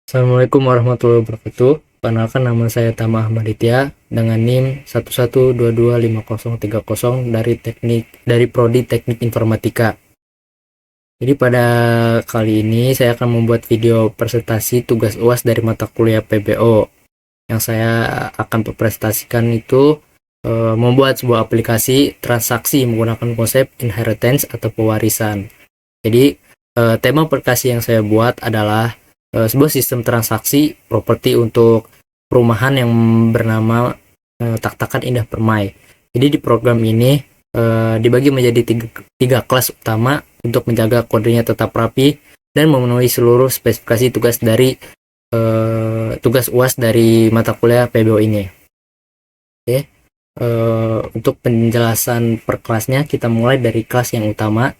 Assalamualaikum warahmatullahi wabarakatuh. Perkenalkan, nama saya Tama Ahmaditya dengan NIM 112253030 dari Prodi Teknik Informatika. Jadi pada kali ini saya akan membuat video presentasi tugas UAS dari mata kuliah PBO. Yang saya akan presentasikan itu membuat sebuah aplikasi transaksi menggunakan konsep inheritance atau pewarisan. Jadi tema aplikasi yang saya buat adalah sebuah sistem transaksi properti untuk perumahan yang bernama Tak-Takan Indah Permai. Jadi di program ini dibagi menjadi tiga kelas utama untuk menjaga kodenya tetap rapi dan memenuhi seluruh spesifikasi tugas UAS dari mata kuliah PBO ini. Oke. Untuk penjelasan per kelasnya, kita mulai dari kelas yang utama,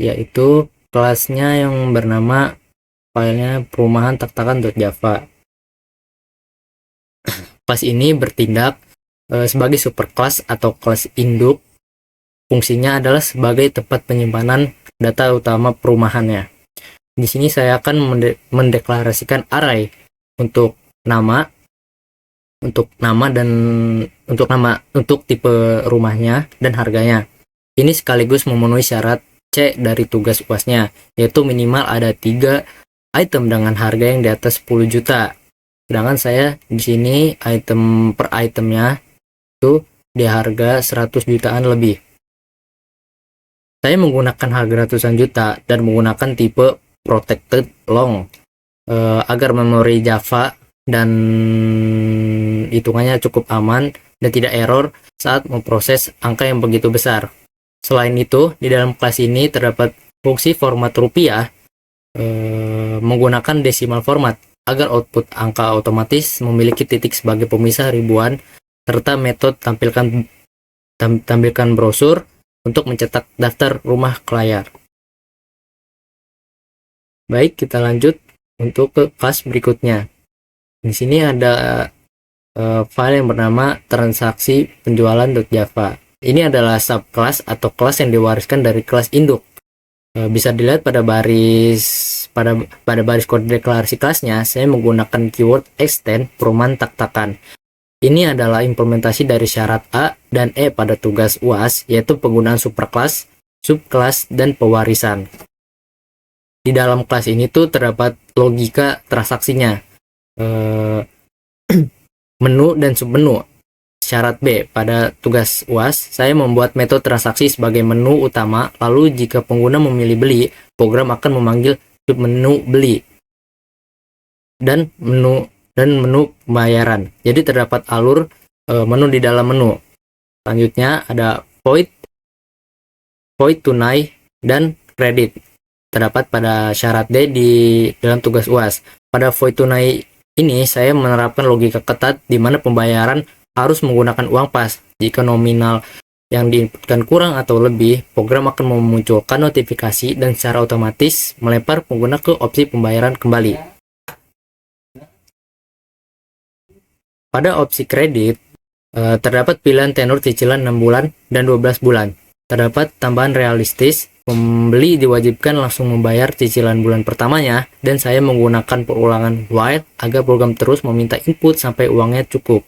yaitu kelasnya yang bernama filenya perumahan tak-takan.java. Kelas ini bertindak sebagai superkelas atau kelas induk. Fungsinya adalah sebagai tempat penyimpanan data utama perumahannya. Di sini saya akan mendeklarasikan array untuk nama dan untuk tipe rumahnya dan harganya. Ini sekaligus memenuhi syarat C dari tugas UASnya, yaitu minimal ada 3 item dengan harga yang di atas 10 juta. Sedangkan saya di sini item per itemnya itu di harga 100 jutaan lebih. Saya menggunakan harga ratusan juta dan menggunakan tipe protected long agar memori Java dan hitungannya cukup aman dan tidak error saat memproses angka yang begitu besar. Selain itu, di dalam kelas ini terdapat fungsi format rupiah menggunakan decimal format agar output angka otomatis memiliki titik sebagai pemisah ribuan, serta metode tampilkan brosur untuk mencetak daftar rumah ke layar. Baik, kita lanjut untuk ke kelas berikutnya. Di sini ada file yang bernama transaksi penjualan.java. Ini adalah subkelas atau kelas yang diwariskan dari kelas induk. Bisa dilihat pada baris kode deklarasi kelasnya, saya menggunakan keyword extend perumahan tak-takan. Ini adalah implementasi dari syarat A dan E pada tugas UAS, yaitu penggunaan superkelas, subkelas, dan pewarisan. Di dalam kelas ini tuh terdapat logika transaksinya, menu dan submenu. Syarat B, pada tugas UAS, saya membuat metode transaksi sebagai menu utama, lalu jika pengguna memilih beli, program akan memanggil submenu beli dan menu pembayaran. Jadi terdapat alur menu di dalam menu. Selanjutnya ada void tunai dan kredit. Terdapat pada syarat D di dalam tugas UAS. Pada void tunai ini saya menerapkan logika ketat di mana pembayaran harus menggunakan uang pas. Jika nominal yang diinputkan kurang atau lebih, program akan memunculkan notifikasi dan secara otomatis melempar pengguna ke opsi pembayaran kembali. Pada opsi kredit, terdapat pilihan tenor cicilan 6 bulan dan 12 bulan. Terdapat tambahan realistis, pembeli diwajibkan langsung membayar cicilan bulan pertamanya, dan saya menggunakan perulangan while agar program terus meminta input sampai uangnya cukup.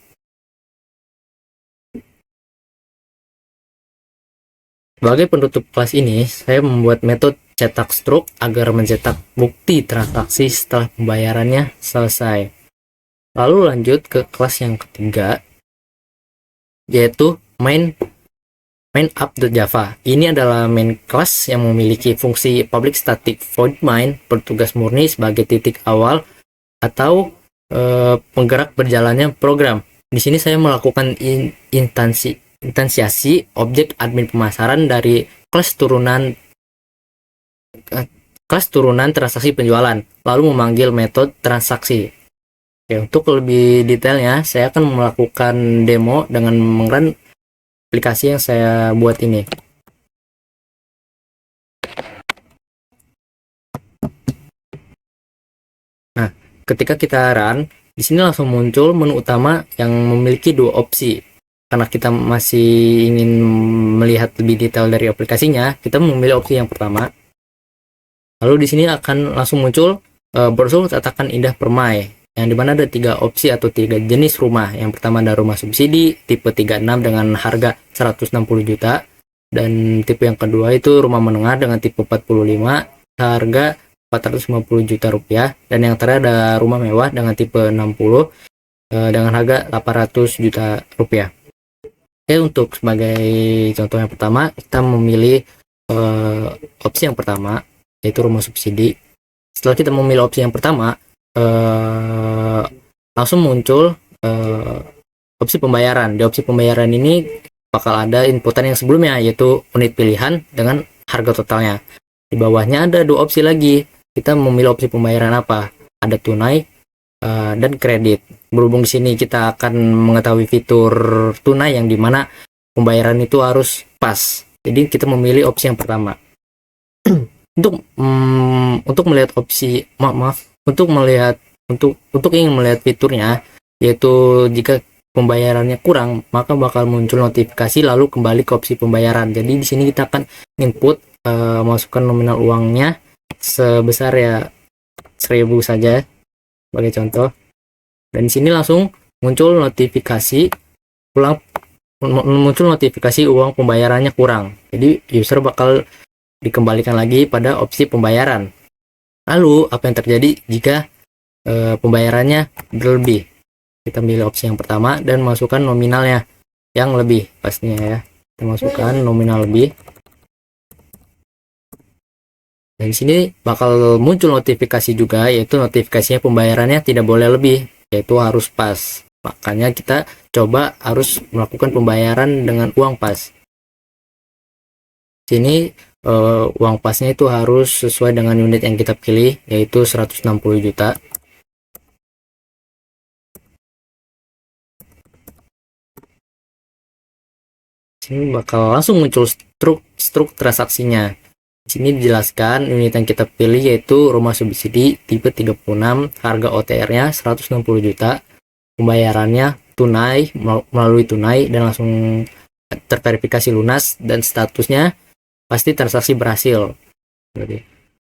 Sebagai penutup kelas ini, saya membuat metode cetak struk agar mencetak bukti transaksi setelah pembayarannya selesai. Lalu lanjut ke kelas yang ketiga, yaitu main app.java. Ini adalah main class yang memiliki fungsi public static void main, bertugas murni sebagai titik awal atau penggerak berjalannya program. Di sini saya melakukan instansiasi objek admin pemasaran dari kelas turunan transaksi penjualan, lalu memanggil metode transaksi. Oke, untuk lebih detailnya, saya akan melakukan demo dengan mengrun aplikasi yang saya buat ini. Nah, ketika kita run, di sini langsung muncul menu utama yang memiliki 2 opsi. Karena kita masih ingin melihat lebih detail dari aplikasinya, kita memilih opsi yang pertama. Lalu di sini akan langsung muncul brosur tatakan indah Permai, yang dimana ada 3 opsi atau 3 jenis rumah. Yang pertama ada rumah subsidi tipe 36 dengan harga 160 juta, dan tipe yang kedua itu rumah menengah dengan tipe 45 harga 450 juta rupiah, dan yang terakhir ada rumah mewah dengan tipe 60 dengan harga 800 juta rupiah. Oke, untuk sebagai contoh yang pertama kita memilih opsi yang pertama, yaitu rumah subsidi. Setelah kita memilih opsi yang pertama, langsung muncul opsi pembayaran. Di opsi pembayaran ini bakal ada inputan yang sebelumnya, yaitu unit pilihan dengan harga totalnya. Di bawahnya ada 2 opsi lagi. Kita memilih opsi pembayaran apa? Ada tunai dan kredit. Berhubung di sini kita akan mengetahui fitur tunai yang dimana pembayaran itu harus pas. Jadi kita memilih opsi yang pertama. Untuk melihat opsi untuk ingin melihat fiturnya, yaitu jika pembayarannya kurang, maka bakal muncul notifikasi lalu kembali ke opsi pembayaran. Jadi di sini kita akan input masukkan nominal uangnya sebesar ya 1000 saja sebagai contoh, dan di sini langsung muncul notifikasi uang pembayarannya kurang. Jadi user bakal dikembalikan lagi pada opsi pembayaran. Lalu apa yang terjadi jika pembayarannya berlebih? Kita pilih opsi yang pertama dan masukkan nominalnya yang lebih pastinya ya. Kita masukkan nominal lebih. Dan di sini bakal muncul notifikasi juga, yaitu notifikasinya pembayarannya tidak boleh lebih, yaitu harus pas. Makanya kita coba harus melakukan pembayaran dengan uang pas. Sini uang pasnya itu harus sesuai dengan unit yang kita pilih, yaitu 160 juta. Sini bakal langsung muncul struk transaksinya. Di sini dijelaskan unit yang kita pilih yaitu rumah subsidi tipe 36, harga OTR-nya 160 juta, pembayarannya tunai melalui tunai dan langsung terverifikasi lunas, dan statusnya pasti transaksi berhasil.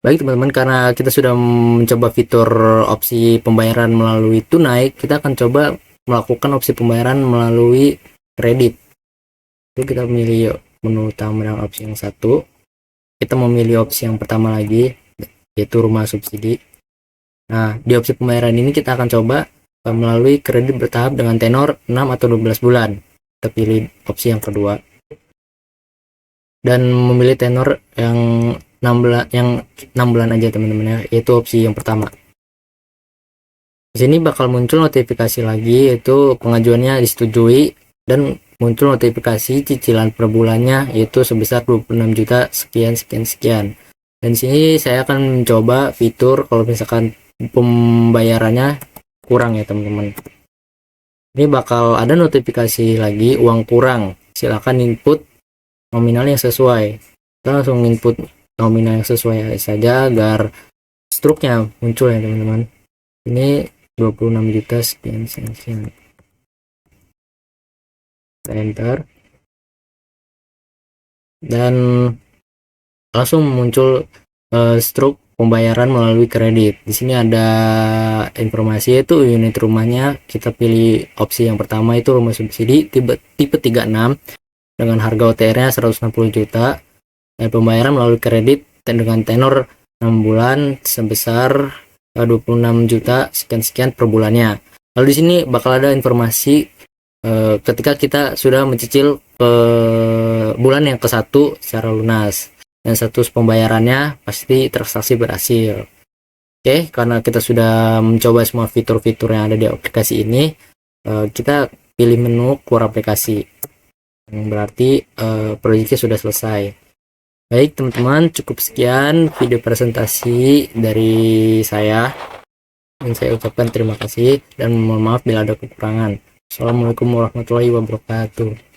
Baik teman-teman, karena kita sudah mencoba fitur opsi pembayaran melalui tunai, kita akan coba melakukan opsi pembayaran melalui kredit. Itu kita memilih menu utama dan opsi yang satu. Kita memilih opsi yang pertama lagi, yaitu rumah subsidi. Nah, di opsi pembayaran ini kita akan coba melalui kredit bertahap dengan tenor 6 atau 12 bulan. Kita pilih opsi yang kedua. Dan memilih tenor yang 6 bulan aja teman-teman ya, yaitu opsi yang pertama. Di sini bakal muncul notifikasi lagi, yaitu pengajuannya disetujui, dan muncul notifikasi cicilan per bulannya yaitu sebesar 26 juta sekian. Dan di sini saya akan mencoba fitur kalau misalkan pembayarannya kurang ya teman-teman. Ini bakal ada notifikasi lagi uang kurang. Silakan input nominal yang sesuai. Kita langsung input nominal yang sesuai saja agar struknya muncul ya teman-teman. Ini 26 juta sekian. Enter, dan langsung muncul struk pembayaran melalui kredit. Di sini ada informasi yaitu unit rumahnya. Kita pilih opsi yang pertama, itu rumah subsidi tipe 36 dengan harga OTR-nya 160 juta dan pembayaran melalui kredit dengan tenor 6 bulan sebesar 26 juta sekian per bulannya. Lalu di sini bakal ada informasi ketika kita sudah mencicil ke bulan yang ke-1 secara lunas dan status pembayarannya pasti transaksi berhasil. Oke, karena kita sudah mencoba semua fitur-fitur yang ada di aplikasi ini, kita pilih menu keluar aplikasi, yang berarti proyeknya sudah selesai. Baik teman-teman, cukup sekian video presentasi dari saya, dan saya ucapkan terima kasih dan mohon maaf bila ada kekurangan. Assalamualaikum warahmatullahi wabarakatuh.